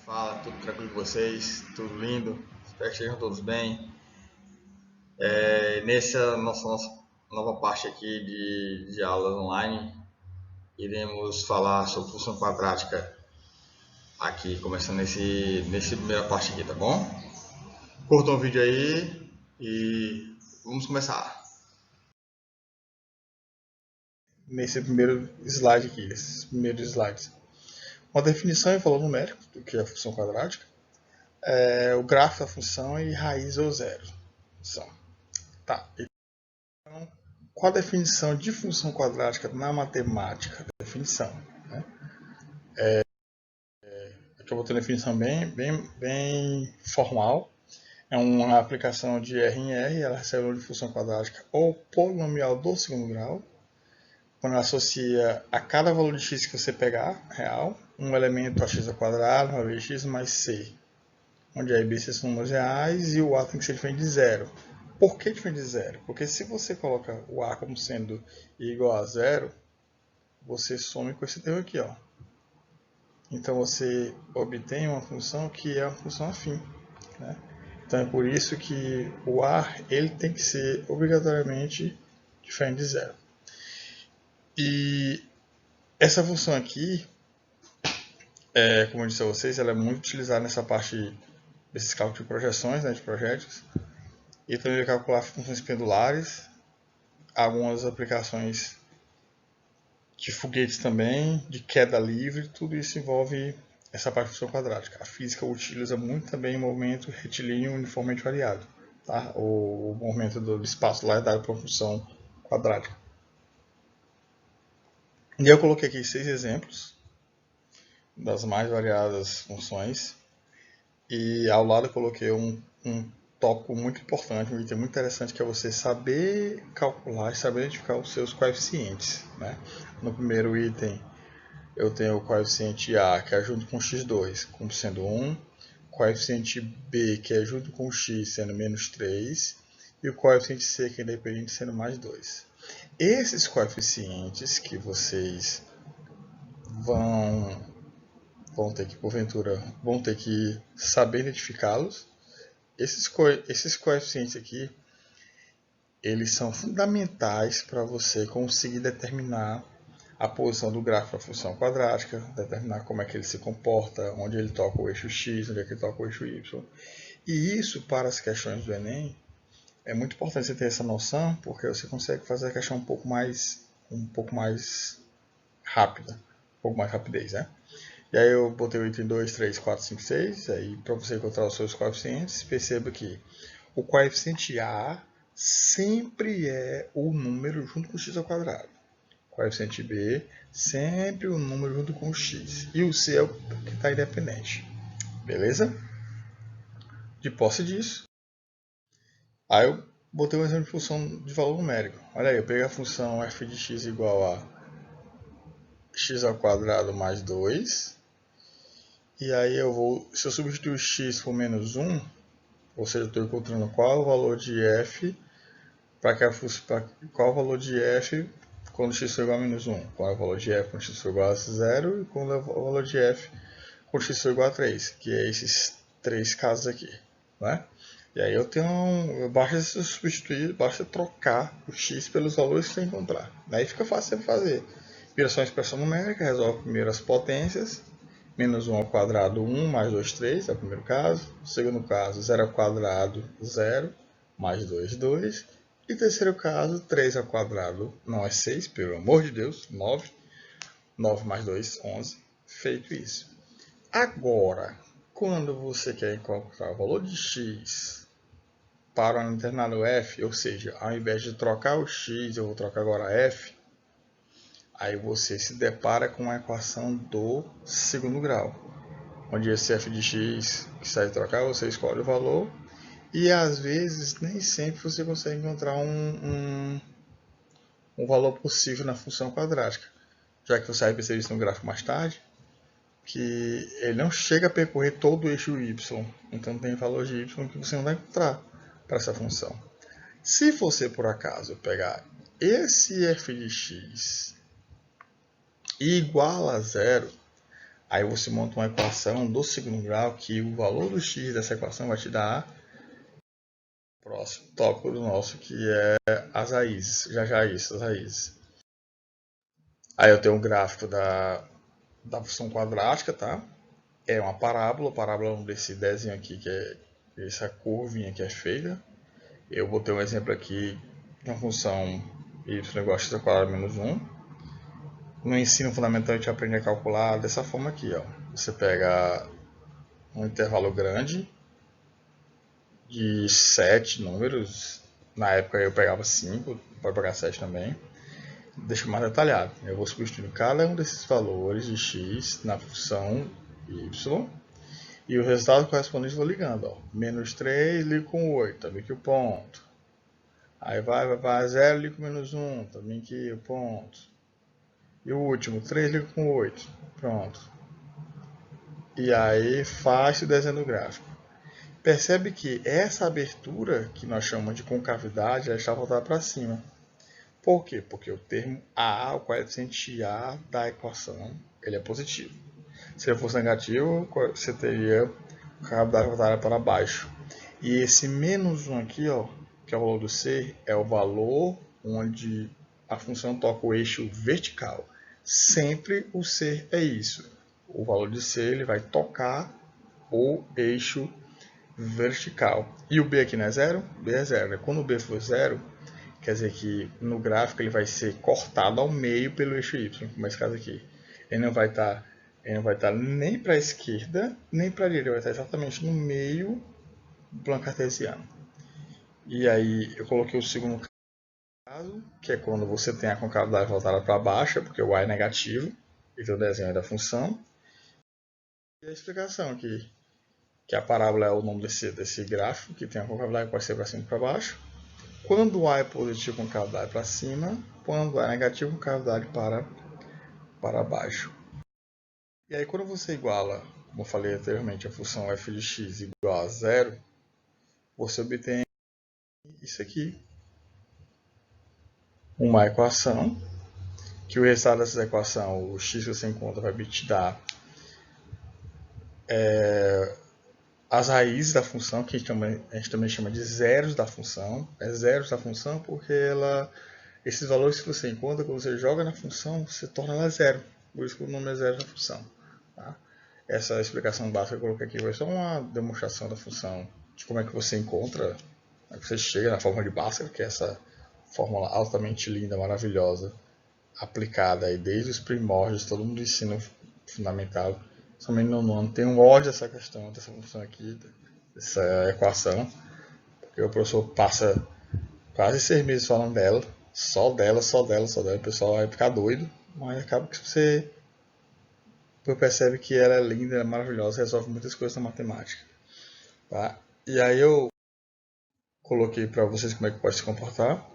Fala, tudo tranquilo com vocês? Tudo lindo? Espero que estejam todos bem. Nessa nossa nova parte aqui de aulas online, iremos falar sobre função quadrática aqui, começando nesse primeira parte aqui, tá bom? Curtam o vídeo aí e vamos começar. Nesse primeiro slide aqui, esses primeiros slides. Uma definição em valor numérico do que é a função quadrática, o grafo da função e raiz ou zero. Tá. Qual a definição de função quadrática na matemática? Definição. Né? Aqui eu vou ter uma definição bem formal. É uma aplicação de R em R, ela recebe o nome de função quadrática ou polinomial do segundo grau, quando ela associa a cada valor de x que você pegar, real, um elemento a x ao quadrado, uma vez x mais c, onde a e b c são números reais e o a tem que ser diferente de zero. Por que diferente de zero? Porque se você coloca o a como sendo igual a zero, você some com esse termo aqui, ó. Então você obtém uma função que é uma função afim. Né? Então é por isso que o a ele tem que ser obrigatoriamente diferente de zero. E essa função aqui, como eu disse a vocês, ela é muito utilizada nessa parte desses cálculos de projeções, né, de projéteis, e também de calcular funções pendulares, algumas aplicações de foguetes também, de queda livre, tudo isso envolve essa parte de função quadrática. A física utiliza muito também o movimento retilíneo uniformemente variado. Tá? O movimento do espaço lá é dado por uma função quadrática. E eu coloquei aqui 6 exemplos das mais variadas funções. E ao lado eu coloquei um tópico muito importante, um item muito interessante, que é você saber calcular e saber identificar os seus coeficientes. Né? No primeiro item, eu tenho o coeficiente A, que é junto com x2, como sendo 1, coeficiente B, que é junto com x, sendo menos 3, e o coeficiente C, que é independente, sendo mais 2. Esses coeficientes que vocês vão ter que, porventura, vão ter que saber identificá-los. Esses coeficientes aqui, eles são fundamentais para você conseguir determinar a posição do gráfico da função quadrática, determinar como é que ele se comporta, onde ele toca o eixo x, onde é que ele toca o eixo y. E isso, para as questões do Enem, é muito importante você ter essa noção, porque você consegue fazer a questão um pouco mais rápida, um pouco mais rapidez, né? E aí eu botei o item 2, 3, 4, 5, 6, aí para você encontrar os seus coeficientes, perceba que o coeficiente A sempre é o número junto com o x ao quadrado. Coeficiente B, sempre o número junto com o x. E o C é o que está independente. Beleza? De posse disso, aí eu botei um exemplo de função de valor numérico. Olha aí, eu peguei a função f de x igual a x ao quadrado mais 2. E aí se eu substituir x por menos 1, ou seja, eu estou encontrando qual é o valor de f qual é o valor de f quando x for igual a menos 1, qual é o valor de f quando x for igual a 0 e qual é o valor de f quando x for igual a 3, que é esses três casos aqui. Né? E aí basta substituir, basta trocar o x pelos valores que você encontrar. Daí fica fácil de fazer. Vira só a expressão numérica, resolve primeiro as potências. Menos 1 ao quadrado, 1, mais 2, 3, é o primeiro caso. Segundo caso, 0 ao quadrado, 0, mais 2, 2. E terceiro caso, 3 ao quadrado, não é 6, pelo amor de Deus, 9. 9 mais 2, 11. Feito isso. Agora, quando você quer encontrar o valor de x para um determinado f, ou seja, ao invés de trocar o x, eu vou trocar agora f, aí você se depara com a equação do segundo grau, onde esse f de x que sai de trocar, você escolhe o valor, e às vezes nem sempre você consegue encontrar um valor possível na função quadrática, já que você vai perceber isso no gráfico mais tarde, que ele não chega a percorrer todo o eixo y, então tem valor de y que você não vai encontrar para essa função. Se você por acaso pegar esse f de x igual a zero, Aí você monta uma equação do segundo grau que o valor do x dessa equação vai te dar o próximo tópico do nosso, que é as raízes. Já isso, as raízes. Aí eu tenho um gráfico da função quadrática, tá? É uma parábola. A parábola é um desse desenho aqui, que é essa curvinha que é feita. Eu botei um exemplo aqui de uma função y igual a x ao quadrado menos 1. No ensino fundamental a gente aprende a calcular dessa forma aqui, ó. Você pega um intervalo grande de 7 números. Na época eu pegava 5, pode pegar 7 também. Deixa mais detalhado. Eu vou substituir cada um desses valores de x na função y. E o resultado correspondente eu vou ligando. Ó. Menos 3 ligo com 8, também aqui o ponto. Aí vai 0 ligo com menos 1, também aqui o ponto. E o último, 3 ligo com 8. Pronto. E aí faz o desenho do gráfico. Percebe que essa abertura, que nós chamamos de concavidade, ela está voltada para cima. Por quê? Porque o termo A, o coeficiente A da equação, ele é positivo. Se ele fosse negativo, você teria a concavidade voltada para baixo. E esse menos 1 aqui, ó, que é o valor do C, é o valor onde a função toca o eixo vertical. Sempre o C é isso. O valor de C ele vai tocar o eixo vertical. E o B aqui não é zero? B é zero. Quando o B for zero, quer dizer que no gráfico ele vai ser cortado ao meio pelo eixo Y, como esse caso aqui. Ele não vai estar nem para a esquerda, nem para a direita. Ele vai estar exatamente no meio do plano cartesiano. E aí eu coloquei o segundo caso, que é quando você tem a concavidade voltada para baixo, porque o A é negativo, então o desenho é da função. E a explicação aqui, que a parábola é o nome desse gráfico, que tem a concavidade que pode ser para cima e para baixo. Quando o A é positivo, concavidade para cima. Quando o A é negativo, concavidade para baixo. E aí quando você iguala, como eu falei anteriormente, a função f de x igual a zero, você obtém isso aqui. Uma equação, que o resultado dessa equação, o x que você encontra, vai te dar as raízes da função, que a gente também chama de zeros da função. É zeros da função porque esses valores que você encontra, quando você joga na função, você torna ela zero. Por isso que o nome é zero da função. Tá? Essa explicação básica que eu coloquei aqui foi só uma demonstração da função, de como é que você encontra, como é que você chega na fórmula de Bhaskara, que é essa fórmula altamente linda, maravilhosa, aplicada aí desde os primórdios, todo mundo ensino fundamental, somente no nono, tem um ódio dessa questão, dessa função aqui, dessa equação, porque o professor passa quase 6 meses falando dela, só dela, o pessoal vai ficar doido, mas acaba que você percebe que ela é linda, é maravilhosa, resolve muitas coisas na matemática. Tá? E aí eu coloquei para vocês como é que pode se comportar,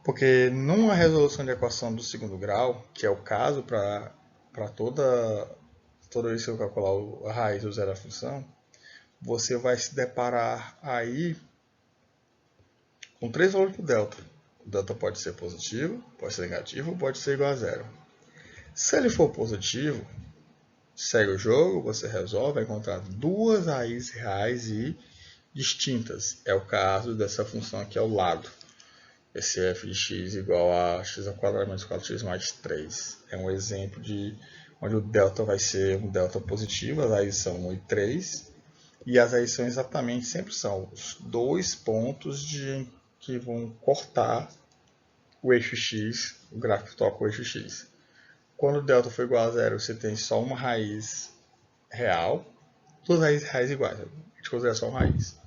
porque numa resolução de equação do segundo grau, que é o caso para toda vez que eu calcular a raiz do zero da função, você vai se deparar aí com 3 valores para o delta. O delta pode ser positivo, pode ser negativo, pode ser igual a zero. Se ele for positivo, segue o jogo, você resolve, vai encontrar duas raízes reais e distintas. É o caso dessa função aqui ao lado. Esse f de x igual a x ao quadrado menos 4x mais 3. É um exemplo de onde o delta vai ser um delta positivo, as raízes são 1 e 3. E as raízes são exatamente, sempre são os dois pontos que vão cortar o eixo x, o gráfico toca o eixo x. Quando o delta for igual a zero, você tem só uma raiz real, duas raízes reais iguais, a gente considera só uma raiz.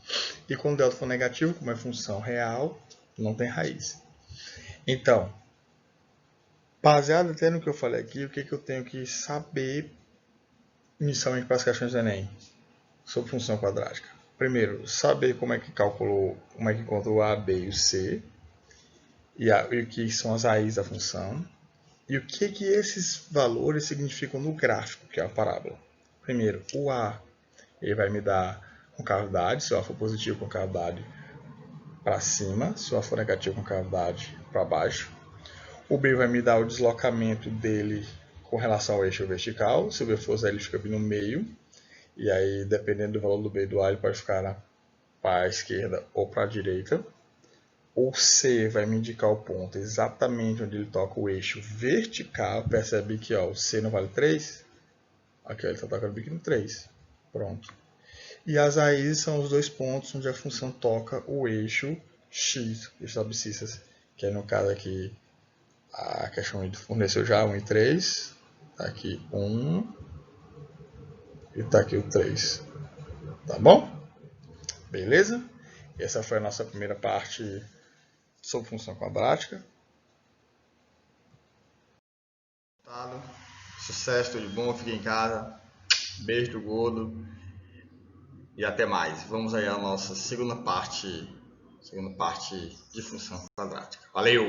E quando o delta for negativo, como é função real, não tem raiz. Então, baseado até no que eu falei aqui, o que eu tenho que saber inicialmente para as questões do Enem sobre função quadrática? Primeiro, saber como é que calculou, como é que encontrou o A, B e o C, e o que são as raízes da função, e o que esses valores significam no gráfico, que é a parábola. Primeiro, o A ele vai me dar concavidade, se o A for positivo, concavidade para cima, se o A for negativo, concavidade para baixo. O B vai me dar o deslocamento dele com relação ao eixo vertical. Se o B for 0, ele fica bem no meio. E aí, dependendo do valor do B e do A, ele pode ficar para a esquerda ou para a direita. O C vai me indicar o ponto exatamente onde ele toca o eixo vertical. Percebe que ó, o C não vale 3? Aqui ó, ele está tocando aqui no 3. Pronto. E as raízes são os dois pontos onde a função toca o eixo X, eixo abscissas. Que é no caso aqui, a questão forneceu já 1 e 3. Tá aqui 1 e tá aqui o 3. Tá bom? Beleza? Essa foi a nossa primeira parte sobre função quadrática. Sucesso, tudo de bom, fique em casa. Beijo do gordo. E até mais. Vamos aí à nossa segunda parte de função quadrática. Valeu!